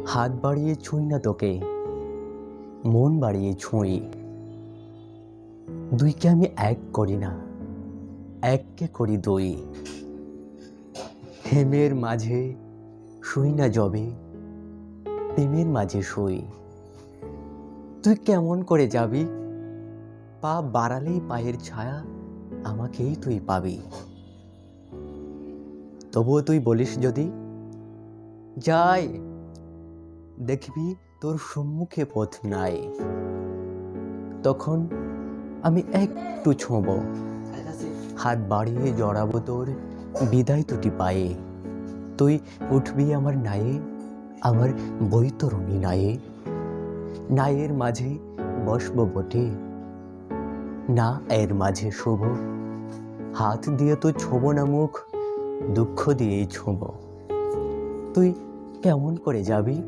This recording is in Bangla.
হাত বাড়িয়ে ছুঁই না তোকে, মন বাড়িয়ে ছুঁই। দুইকে আমি এক করি না, এককে করি দুই। হেমের মাঝে শুই না যবে, প্রেমের মাঝে শুই। তুই কেমন করে যাবি? পা বাড়ালেই পায়ের ছায়া আমাকেই তুই পাবি। তবুও তুই বলিস যদি, যাই, দেখবি তোর সম্মুখে পথ নাই। তখন আমি একটু ছোঁব, হাত বাড়িয়ে জড়াবো তোর বিদায় দুটি পায়ে। তুই উঠবি আমার নায়ে, আমার বৈতরণী নায়ে। নায়ের মাঝে বসব বটে, না এর মাঝে শুভ। হাত দিয়ে তো ছোঁব না মুখ, দুঃখ দিয়েই ছোঁব। তুই কেমন করে যাবি?